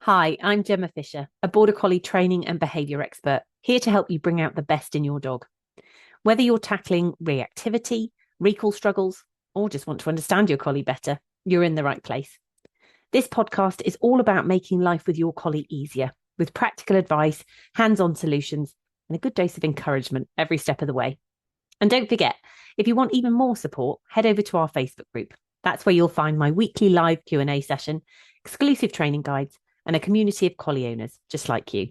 Hi, I'm Gemma Fisher, a Border Collie training and behaviour expert, here to help you bring out the best in your dog. Whether you're tackling reactivity, recall struggles, or just want to understand your collie better, you're in the right place. This podcast is all about making life with your collie easier, with practical advice, hands-on solutions, and a good dose of encouragement every step of the way. And don't forget, if you want even more support, head over to our Facebook group. That's where you'll find my weekly live Q&A session, exclusive training guides, and a community of collie owners just like you.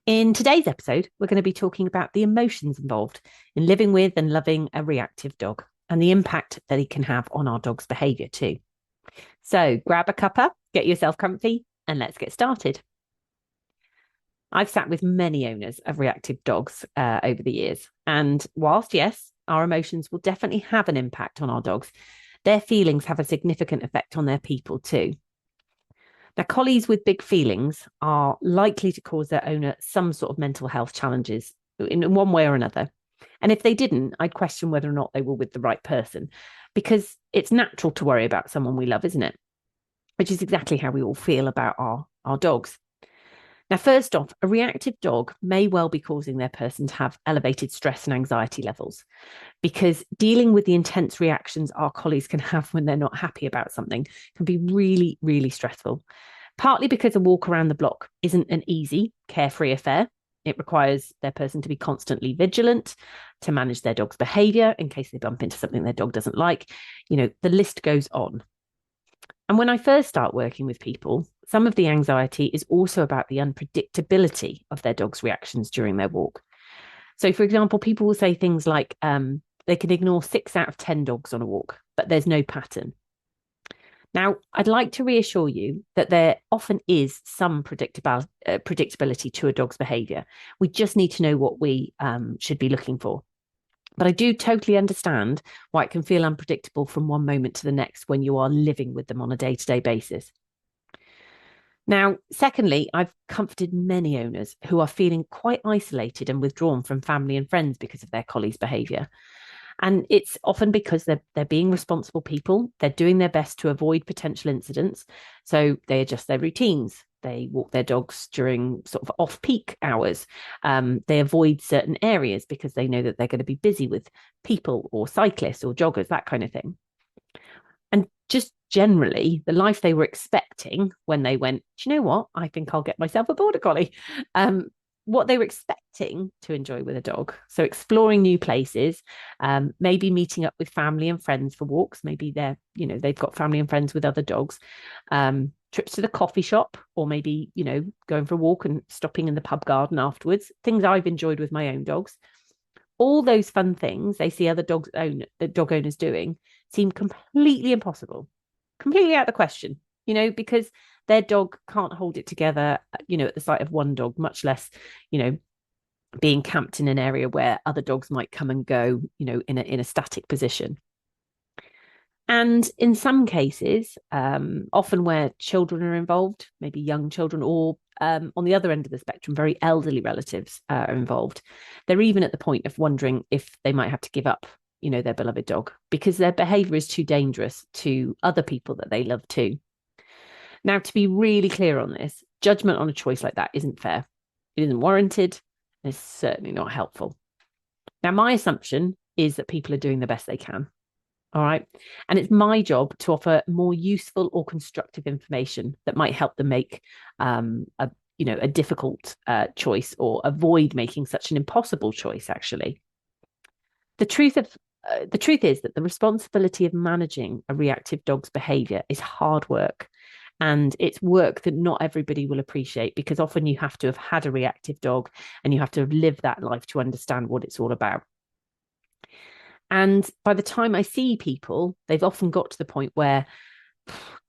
In today's episode, we're going to be talking about the emotions involved in living with and loving a reactive dog and the impact that it can have on our dog's behaviour too. So grab a cuppa, get yourself comfy, and let's get started. I've sat with many owners of reactive dogs over the years. And whilst, yes, our emotions will definitely have an impact on our dogs, their feelings have a significant effect on their people too. Now, collies with big feelings are likely to cause their owner some sort of mental health challenges in one way or another. And if they didn't, I'd question whether or not they were with the right person, because it's natural to worry about someone we love, isn't it? Which is exactly how we all feel about our dogs. Now, first off, a reactive dog may well be causing their person to have elevated stress and anxiety levels, because dealing with the intense reactions our collies can have when they're not happy about something can be really, really stressful. Partly because a walk around the block isn't an easy, carefree affair. It requires their person to be constantly vigilant, to manage their dog's behaviour in case they bump into something their dog doesn't like. The list goes on. And when I first start working with people, some of the anxiety is also about the unpredictability of their dog's reactions during their walk. So, for example, people will say things like they can ignore 6 out of 10 dogs on a walk, but there's no pattern. Now, I'd like to reassure you that there often is some predictability to a dog's behaviour. We just need to know what we should be looking for. But I do totally understand why it can feel unpredictable from one moment to the next when you are living with them on a day-to-day basis. Now, secondly, I've comforted many owners who are feeling quite isolated and withdrawn from family and friends because of their collie's behaviour. And it's often because they're being responsible people. They're doing their best to avoid potential incidents. So they adjust their routines. They walk their dogs during sort of off-peak hours. They avoid certain areas because they know that they're going to be busy with people or cyclists or joggers, that kind of thing. And just generally, the life they were expecting when they went, do you know what? I think I'll get myself a Border Collie. What they were expecting to enjoy with a dog. So exploring new places, maybe meeting up with family and friends for walks. Maybe they've got family and friends with other dogs. Trips to the coffee shop, or maybe, going for a walk and stopping in the pub garden afterwards. Things I've enjoyed with my own dogs. All those fun things they see other dog owners doing seem completely impossible, completely out of the question, because their dog can't hold it together, at the sight of one dog, much less, being camped in an area where other dogs might come and go, in a static position. And in some cases, often where children are involved, maybe young children, or on the other end of the spectrum, very elderly relatives are involved, they're even at the point of wondering if they might have to give up, their beloved dog, because their behaviour is too dangerous to other people that they love too. Now, to be really clear on this, judgment on a choice like that isn't fair. It isn't warranted, and it's certainly not helpful. Now, my assumption is that people are doing the best they can. All right. And it's my job to offer more useful or constructive information that might help them make a difficult choice, or avoid making such an impossible choice, actually. The truth is that the responsibility of managing a reactive dog's behaviour is hard work. And it's work that not everybody will appreciate, because often you have to have had a reactive dog and you have to have lived that life to understand what it's all about. And by the time I see people, they've often got to the point where,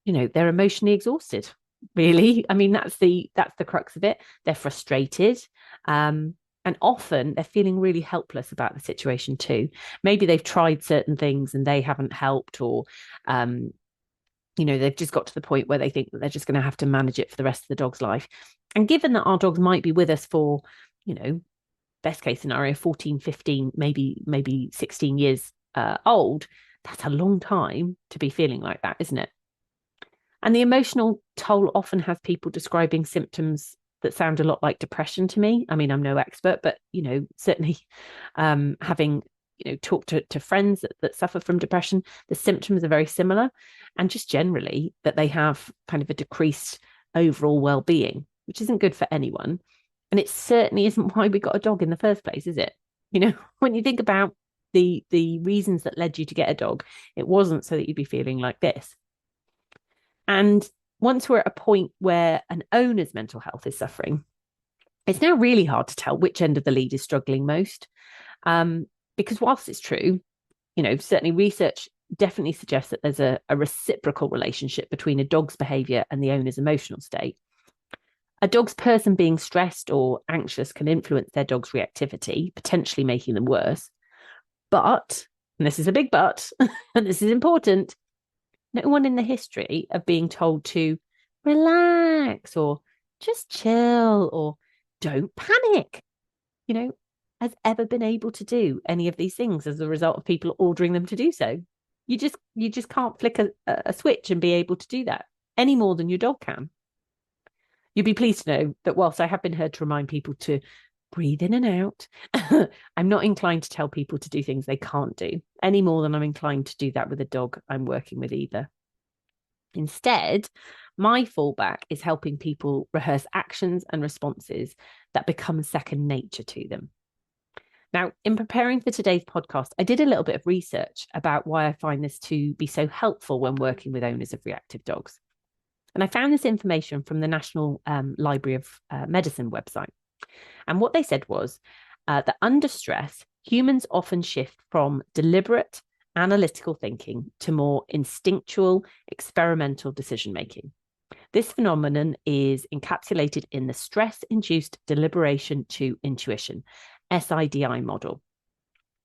they're emotionally exhausted, really. I mean, that's the crux of it. They're frustrated. And often they're feeling really helpless about the situation too. Maybe they've tried certain things and they haven't helped, or, they've just got to the point where they think that they're just going to have to manage it for the rest of the dog's life. And given that our dogs might be with us for, best case scenario, 14, 15, maybe 16 years old, that's a long time to be feeling like that, isn't it? And the emotional toll often has people describing symptoms that sound a lot like depression to me. I mean, I'm no expert, but, certainly having, talked to friends that suffer from depression, the symptoms are very similar. And just generally that they have kind of a decreased overall well-being, which isn't good for anyone. And it certainly isn't why we got a dog in the first place, is it? When you think about the reasons that led you to get a dog, it wasn't so that you'd be feeling like this. And once we're at a point where an owner's mental health is suffering, it's now really hard to tell which end of the lead is struggling most. Because whilst it's true, certainly research definitely suggests that there's a reciprocal relationship between a dog's behaviour and the owner's emotional state. A dog's person being stressed or anxious can influence their dog's reactivity, potentially making them worse. But, and this is a big but, and this is important, no one in the history of being told to relax or just chill or don't panic, has ever been able to do any of these things as a result of people ordering them to do so. You just can't flick a switch and be able to do that any more than your dog can. You'd be pleased to know that whilst I have been heard to remind people to breathe in and out, I'm not inclined to tell people to do things they can't do any more than I'm inclined to do that with a dog I'm working with either. Instead, my fallback is helping people rehearse actions and responses that become second nature to them. Now, in preparing for today's podcast, I did a little bit of research about why I find this to be so helpful when working with owners of reactive dogs. And I found this information from the National Library of Medicine website. And what they said was that under stress, humans often shift from deliberate, analytical thinking to more instinctual, experimental decision-making. This phenomenon is encapsulated in the stress-induced deliberation to intuition, SIDI model,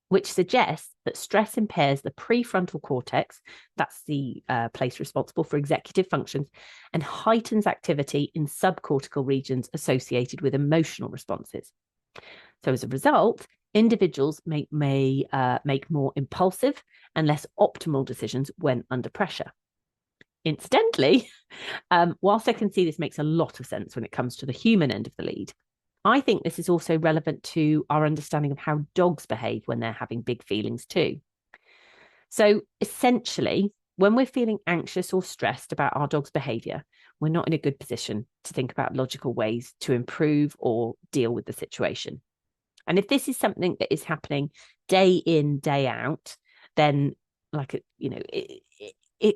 which suggests that stress impairs the prefrontal cortex, that's the place responsible for executive functions, and heightens activity in subcortical regions associated with emotional responses. So as a result, individuals may make more impulsive and less optimal decisions when under pressure. Incidentally, whilst I can see this makes a lot of sense when it comes to the human end of the lead, I think this is also relevant to our understanding of how dogs behave when they're having big feelings too. So essentially, when we're feeling anxious or stressed about our dog's behaviour, we're not in a good position to think about logical ways to improve or deal with the situation. And if this is something that is happening day in, day out, then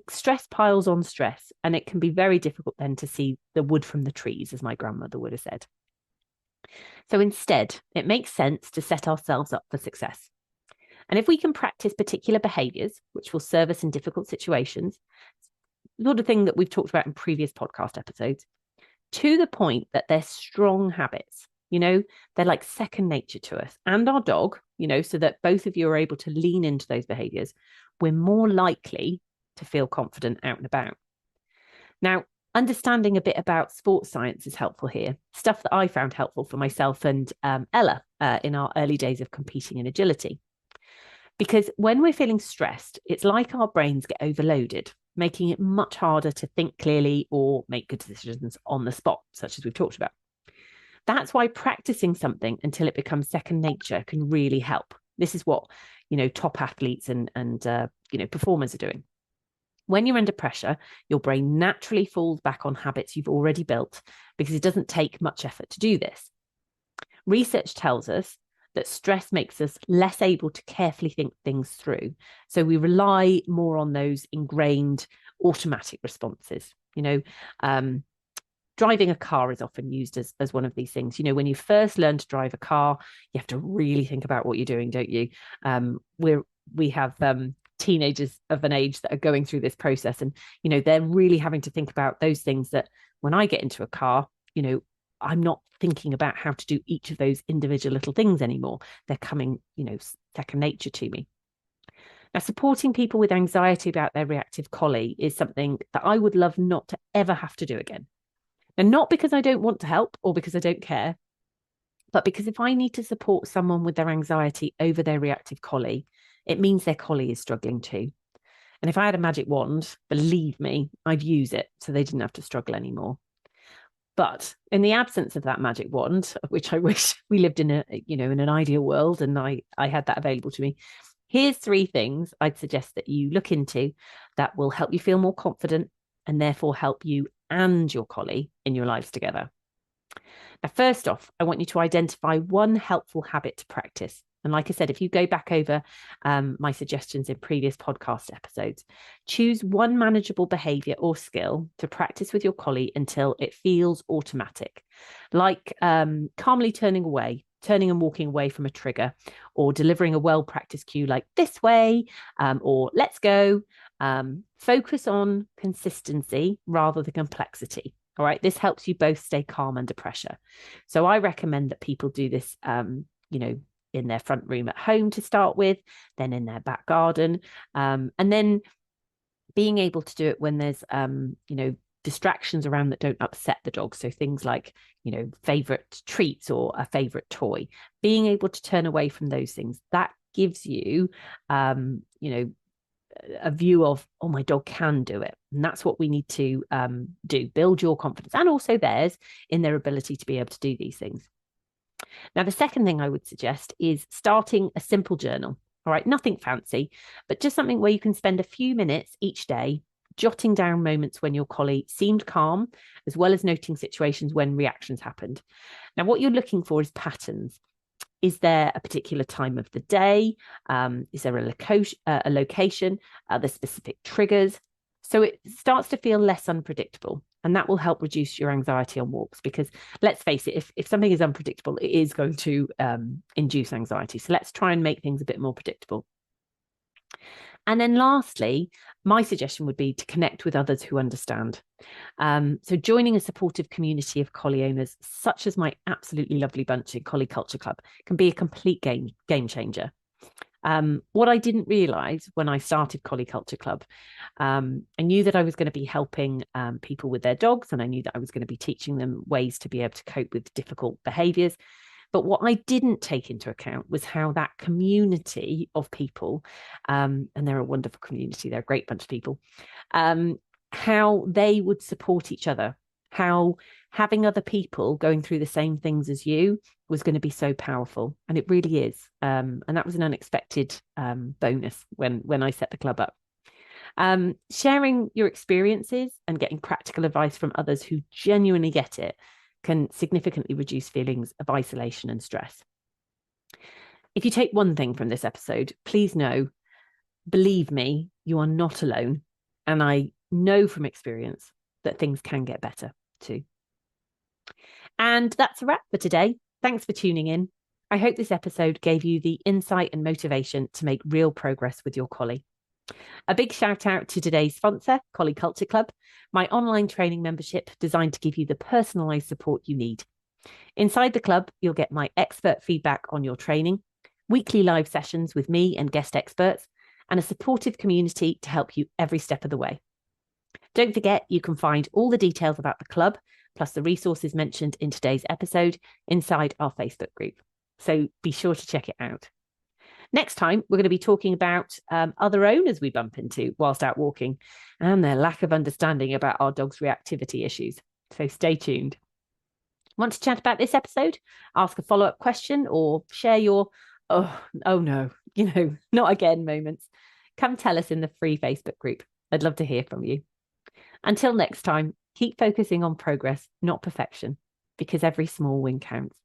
stress piles on stress, and it can be very difficult then to see the wood from the trees, as my grandmother would have said. So instead, it makes sense to set ourselves up for success. And if we can practice particular behaviours, which will serve us in difficult situations, sort of thing that we've talked about in previous podcast episodes, to the point that they're strong habits, they're like second nature to us and our dog, so that both of you are able to lean into those behaviours, we're more likely to feel confident out and about. Now, understanding a bit about sports science is helpful here, stuff that I found helpful for myself and Ella in our early days of competing in agility. Because when we're feeling stressed, it's like our brains get overloaded, making it much harder to think clearly or make good decisions on the spot, such as we've talked about. That's why practicing something until it becomes second nature can really help. This is what, top athletes and performers are doing. When you're under pressure, your brain naturally falls back on habits you've already built because it doesn't take much effort to do this. Research tells us that stress makes us less able to carefully think things through. So we rely more on those ingrained automatic responses. Driving a car is often used as one of these things. When you first learn to drive a car, you have to really think about what you're doing, don't you? We have teenagers of an age that are going through this process, and they're really having to think about those things that when I get into a car, I'm not thinking about how to do each of those individual little things anymore. They're coming, second nature to me. Now, supporting people with anxiety about their reactive collie is something that I would love not to ever have to do again. And not because I don't want to help or because I don't care, but because if I need to support someone with their anxiety over their reactive collie, it means their collie is struggling too. And if I had a magic wand, believe me, I'd use it so they didn't have to struggle anymore. But in the absence of that magic wand, which I wish we lived in in an ideal world and I had that available to me, here's 3 things I'd suggest that you look into that will help you feel more confident and therefore help you and your collie in your lives together. Now, first off, I want you to identify one helpful habit to practice. And like I said, if you go back over my suggestions in previous podcast episodes, choose one manageable behaviour or skill to practice with your collie until it feels automatic, like calmly turning and walking away from a trigger, or delivering a well-practiced cue like this way, or let's go. Focus on consistency rather than complexity. All right, this helps you both stay calm under pressure. So I recommend that people do this, in their front room at home to start with, then in their back garden, and then being able to do it when there's, distractions around that don't upset the dog. So things like, favorite treats or a favorite toy, being able to turn away from those things, that gives you, a view of, oh, my dog can do it. And that's what we need to do, build your confidence and also theirs in their ability to be able to do these things. Now, the second thing I would suggest is starting a simple journal. All right, nothing fancy, but just something where you can spend a few minutes each day jotting down moments when your collie seemed calm, as well as noting situations when reactions happened. Now, what you're looking for is patterns. Is there a particular time of the day? Is there a location? Are there specific triggers? So it starts to feel less unpredictable. And that will help reduce your anxiety on walks, because let's face it, if something is unpredictable, it is going to induce anxiety. So let's try and make things a bit more predictable. And then lastly, my suggestion would be to connect with others who understand. So joining a supportive community of collie owners, such as my absolutely lovely bunch in Collie Culture Club, can be a complete game changer. What I didn't realise when I started Collie Culture Club, I knew that I was going to be helping people with their dogs, and I knew that I was going to be teaching them ways to be able to cope with difficult behaviours. But what I didn't take into account was how that community of people, and they're a wonderful community, they're a great bunch of people, how they would support each other, how having other people going through the same things as you was going to be so powerful. And it really is. And that was an unexpected bonus when I set the club up. Sharing your experiences and getting practical advice from others who genuinely get it can significantly reduce feelings of isolation and stress. If you take one thing from this episode, please know, believe me, you are not alone. And I know from experience that things can get better too. And that's a wrap for today. Thanks for tuning in. I hope this episode gave you the insight and motivation to make real progress with your collie. A big shout out to today's sponsor, Collie Culture Club, my online training membership designed to give you the personalised support you need. Inside the club, you'll get my expert feedback on your training, weekly live sessions with me and guest experts, and a supportive community to help you every step of the way. Don't forget, you can find all the details about the club, plus the resources mentioned in today's episode, inside our Facebook group. So be sure to check it out. Next time, we're going to be talking about other owners we bump into whilst out walking and their lack of understanding about our dog's reactivity issues. So stay tuned. Want to chat about this episode? Ask a follow-up question or share your, oh no, not again moments. Come tell us in the free Facebook group. I'd love to hear from you. Until next time, keep focusing on progress, not perfection, because every small win counts.